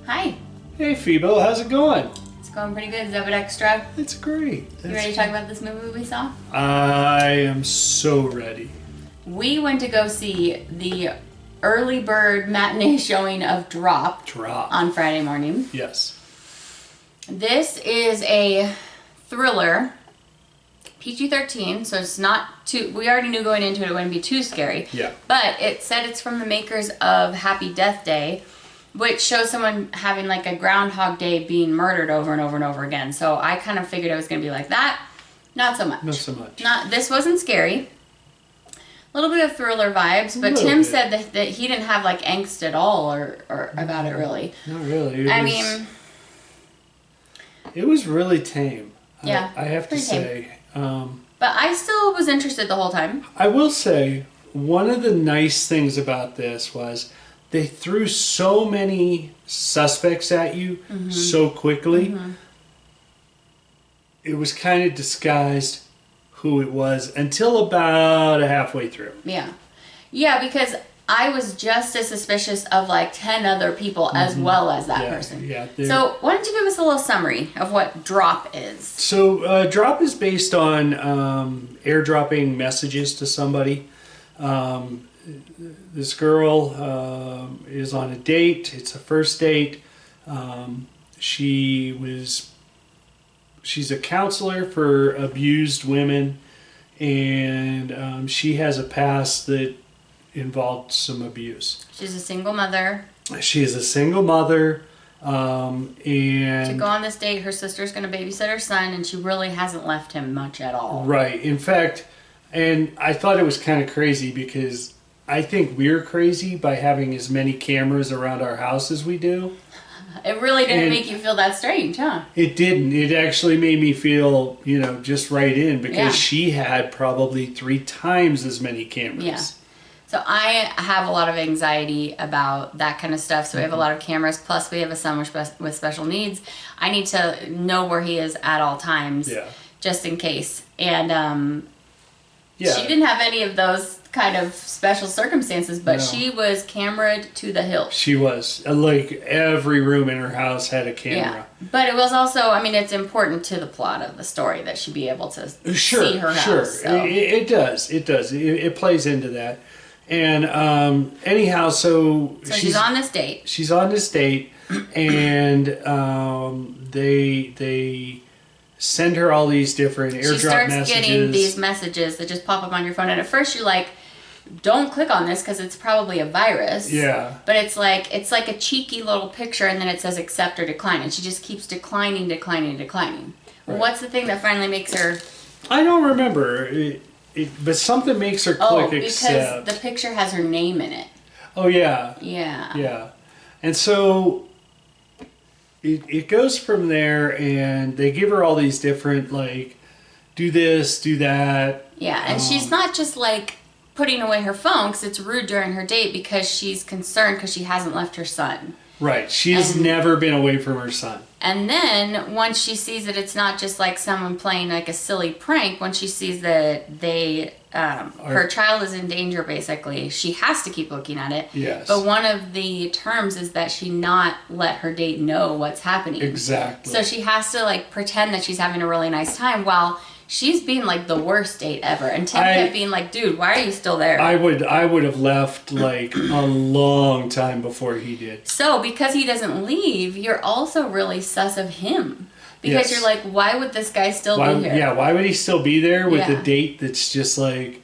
Hi. Hey Phebo, how's it going? It's going pretty good, Zebadextra. It's great. You ready to talk about this movie we saw? I am so ready. We went to go see the early bird matinee showing of Drop on Friday morning. Yes. This is a thriller, PG-13, so it's not too, we already knew going into it wouldn't be too scary. Yeah. But it said it's from the makers of Happy Death Day, which shows someone having like a Groundhog Day being murdered over and over and over again. So I kind of figured it was going to be like that. Not so much. Not so much. This wasn't scary. A little bit of thriller vibes, but Tim said that he didn't have like angst at all or about it really. Not really. It was really tame. Yeah. I have to say. But I still was interested the whole time. I will say, one of the nice things about this was they threw so many suspects at you so quickly. It was kind of disguised who it was until about halfway through. Yeah. Yeah, because I was just as suspicious of like 10 other people as well as that person. Yeah. So why don't you give us a little summary of what Drop is? So Drop is based on airdropping messages to somebody. This girl is on a date. It's a first date. She's a counselor for abused women, and she has a past that involved some abuse. She's a single mother. She is a single mother, and to go on this date, her sister's going to babysit her son, and she really hasn't left him much at all. Right. In fact, and I thought it was kind of crazy because I think we're crazy by having as many cameras around our house as we do. It really didn't make you feel that strange, huh? It didn't. It actually made me feel, just right in because she had probably 3 times as many cameras. Yeah. So I have a lot of anxiety about that kind of stuff. So we have a lot of cameras. Plus we have a son with special needs. I need to know where he is at all times, just in case. And she didn't have any of those kind of special circumstances, but she was cameraed to the hilt. She was. Like every room in her house had a camera. Yeah. But it was also, it's important to the plot of the story that she be able to see her house. Sure, So. it does. It does. It plays into that. And anyhow, so she's on this date. She's on this date, and they send her all these different airdrop messages. She starts getting these messages that just pop up on your phone, and at first you're like, don't click on this because it's probably a virus. Yeah. But it's like a cheeky little picture, and then it says accept or decline, and she just keeps declining. Right. What's the thing that finally makes her? I don't remember. But something makes her click accept. Because the picture has her name in it. Oh yeah. Yeah. Yeah. And so it goes from there, and they give her all these different, like, do this, do that. Yeah, and she's not just like putting away her phone because it's rude during her date because she's concerned because she hasn't left her son. Right. She has never been away from her son. And then once she sees that it's not just like someone playing like a silly prank, once she sees that her child is in danger, basically, she has to keep looking at it. Yes. But one of the terms is that she not let her date know what's happening. Exactly. So she has to like pretend that she's having a really nice time while she's being like the worst date ever. And Tim kept being like, dude, why are you still there? I would have left like a long time before he did. So because he doesn't leave, you're also really sus of him. Because you're like, why would this guy still be here? Yeah, why would he still be there with a date that's just like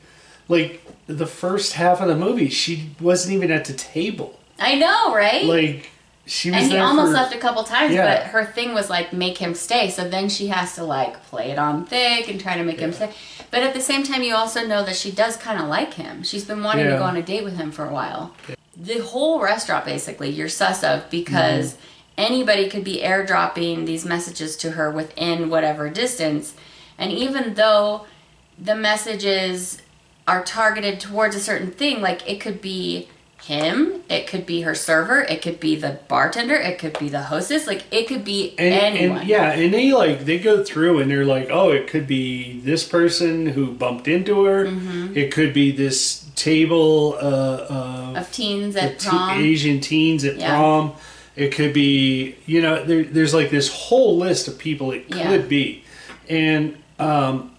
the first half of the movie, she wasn't even at the table. I know, right? Like, she was and he there almost left a couple times, Yeah. but her thing was like, make him stay. So then she has to like play it on thick and try to make him stay. But at the same time, you also know that she does kind of like him. She's been wanting to go on a date with him for a while. Yeah. The whole restaurant, basically, you're sus of because anybody could be airdropping these messages to her within whatever distance. And even though the messages are targeted towards a certain thing, like it could be him, it could be her server, it could be the bartender, it could be the hostess, like it could be anyone. And they go through and they're like, oh, it could be this person who bumped into her. It could be this table of teens at prom. Asian teens at prom. It could be, there's like this whole list of people it could be. And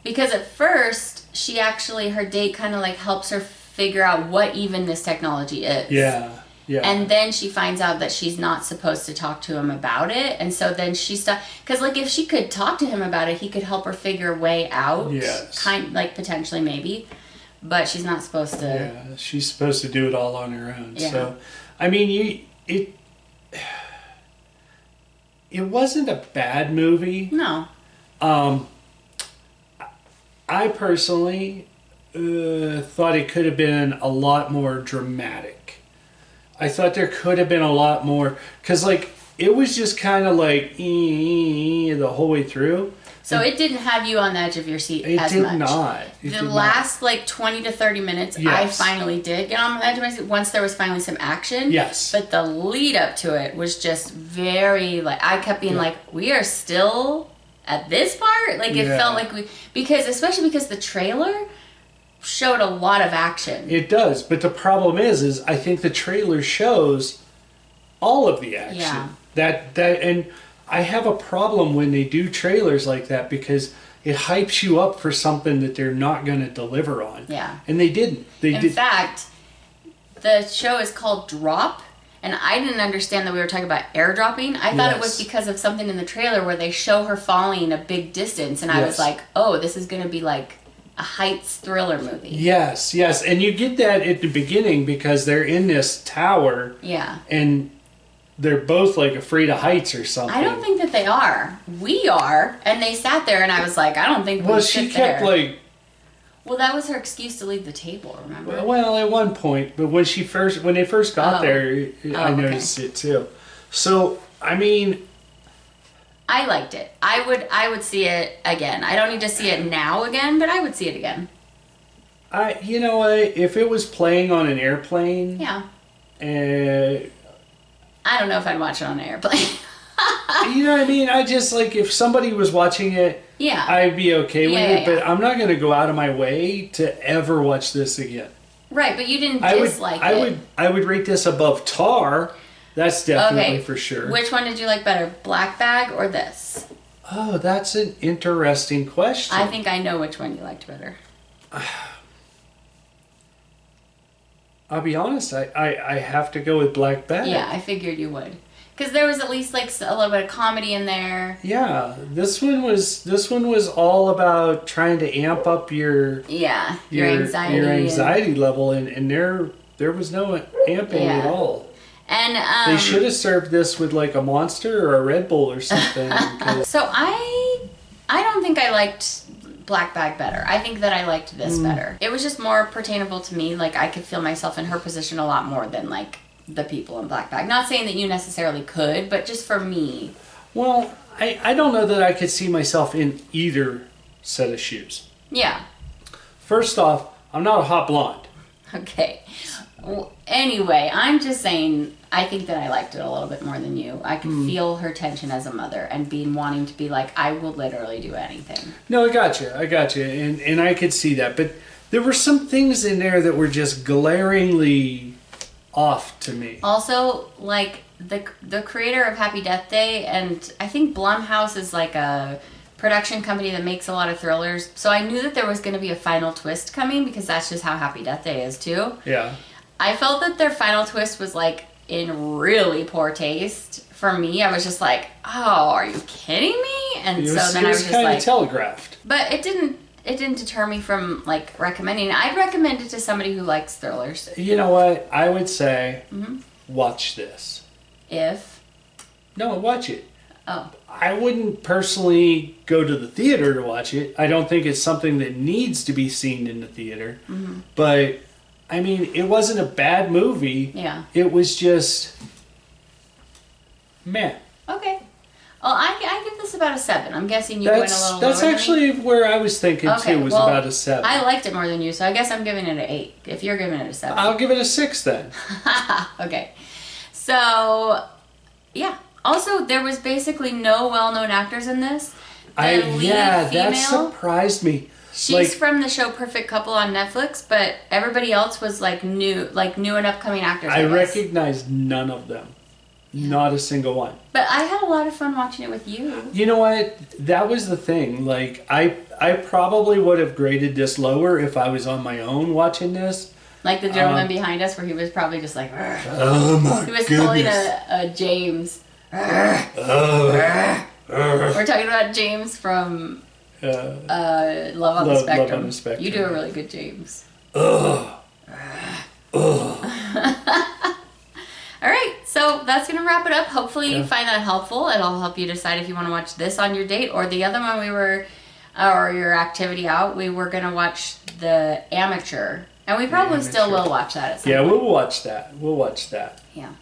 because at first she actually, her date kind of like helps her figure out what even this technology is. Yeah. And then she finds out that she's not supposed to talk to him about it. And so then she because like if she could talk to him about it, he could help her figure a way out. Yes. Potentially maybe. But she's not supposed to. Yeah, she's supposed to do it all on her own. Yeah. So, I mean, it wasn't a bad movie. No. I personally thought it could have been a lot more dramatic. I thought there could have been a lot more, because like it was just kind of like the whole way through. So it didn't have you on the edge of your seat as much. It did not. Last like 20 to 30 minutes, I finally did get on the edge of my seat once there was finally some action. Yes. But the lead up to it was just very like, I kept being like, we are still at this part? Like it felt like especially because the trailer showed a lot of action. It does, but the problem is I think the trailer shows all of the action. Yeah. That and I have a problem when they do trailers like that because it hypes you up for something that they're not going to deliver on. Yeah. And they didn't. In fact, the show is called Drop, and I didn't understand that we were talking about airdropping. I thought it was because of something in the trailer where they show her falling a big distance, and I was like, oh, this is going to be like a heights thriller movie. Yes. And you get that at the beginning because they're in this tower. Yeah. And they're both like afraid of heights or something. I don't think that they are. We are. And they sat there and I was like, I don't think we she kept like... Well, that was her excuse to leave the table, remember? Well, at one point. But when they first got there, I noticed it too. So, I mean... I liked it. I would see it again. I don't need to see it now again, but I would see it again. You know what? If it was playing on an airplane... Yeah. I don't know if I'd watch it on an airplane. You know what I mean? I just, like, if somebody was watching it, I'd be okay with it, but I'm not going to go out of my way to ever watch this again. Right, but you didn't dislike it. I would rate this above Tar. That's definitely for sure. Which one did you like better, Black Bag or this? Oh, that's an interesting question. I think I know which one you liked better. I'll be honest, I have to go with Black Bag. Yeah, I figured you would. Because there was at least like a little bit of comedy in there. Yeah, this one was all about trying to amp up your anxiety level, and there was no amping at all. And they should have served this with like a Monster or a Red Bull or something. So I don't think I liked Black Bag better. I think that I liked this better. It was just more pertainable to me. Like I could feel myself in her position a lot more than like the people in Black Bag. Not saying that you necessarily could, but just for me. Well, I don't know that I could see myself in either set of shoes. Yeah. First off, I'm not a hot blonde. Okay. Well, anyway, I'm just saying I think that I liked it a little bit more than you. I could feel her tension as a mother and being wanting to be like, I will literally do anything. No, I got you. And I could see that. But there were some things in there that were just glaringly off to me. Also, like the creator of Happy Death Day, and I think Blumhouse is like a production company that makes a lot of thrillers. So I knew that there was going to be a final twist coming because that's just how Happy Death Day is too. Yeah. I felt that their final twist was like in really poor taste. For me, I was just like, "Oh, are you kidding me?" And so then I was just kind like, of telegraphed. But it didn't deter me from like recommending it. I'd recommend it to somebody who likes thrillers. You know what? I would say watch this. Watch it. Oh. I wouldn't personally go to the theater to watch it. I don't think it's something that needs to be seen in the theater. Mm-hmm. But I mean, it wasn't a bad movie. Yeah. It was just meh. Okay. Oh, I give this about a 7. I'm guessing you went a little lower That's actually where I was thinking too, was about a 7. I liked it more than you, so I guess I'm giving it an 8. If you're giving it a 7. I'll give it a 6 then. Okay. So, yeah. Also, there was basically no well-known actors in this. That surprised me. She's from the show Perfect Couple on Netflix, but everybody else was new and upcoming actors. I recognized none of them. Yeah. Not a single one. But I had a lot of fun watching it with you. You know what? That was the thing. Like, I probably would have graded this lower if I was on my own watching this. Like the gentleman behind us, where he was probably just like, oh my he was goodness. pulling a James. We're talking about James from Love on the Spectrum. Love on the Spectrum. You do a really good James. All right, so that's going to wrap it up. Hopefully you find that helpful. It'll help you decide if you want to watch this on your date or the other one or your activity out. We were going to watch The Amateur, and we probably still will watch that at some point. We'll watch that. Yeah.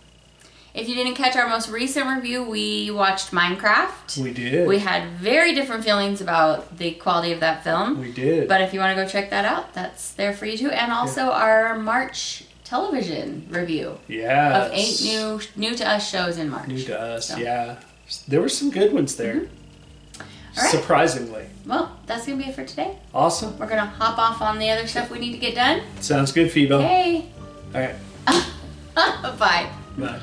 If you didn't catch our most recent review, we watched Minecraft. We did. We had very different feelings about the quality of that film. We did. But if you want to go check that out, that's there for you too. And also our March television review. Yeah. Of 8 new to us shows in March. New to us, yeah. There were some good ones there. Mm-hmm. Right. Surprisingly. Well, that's going to be it for today. Awesome. We're going to hop off on the other stuff we need to get done. Sounds good, Phebo. Hey. All right. Bye. Bye.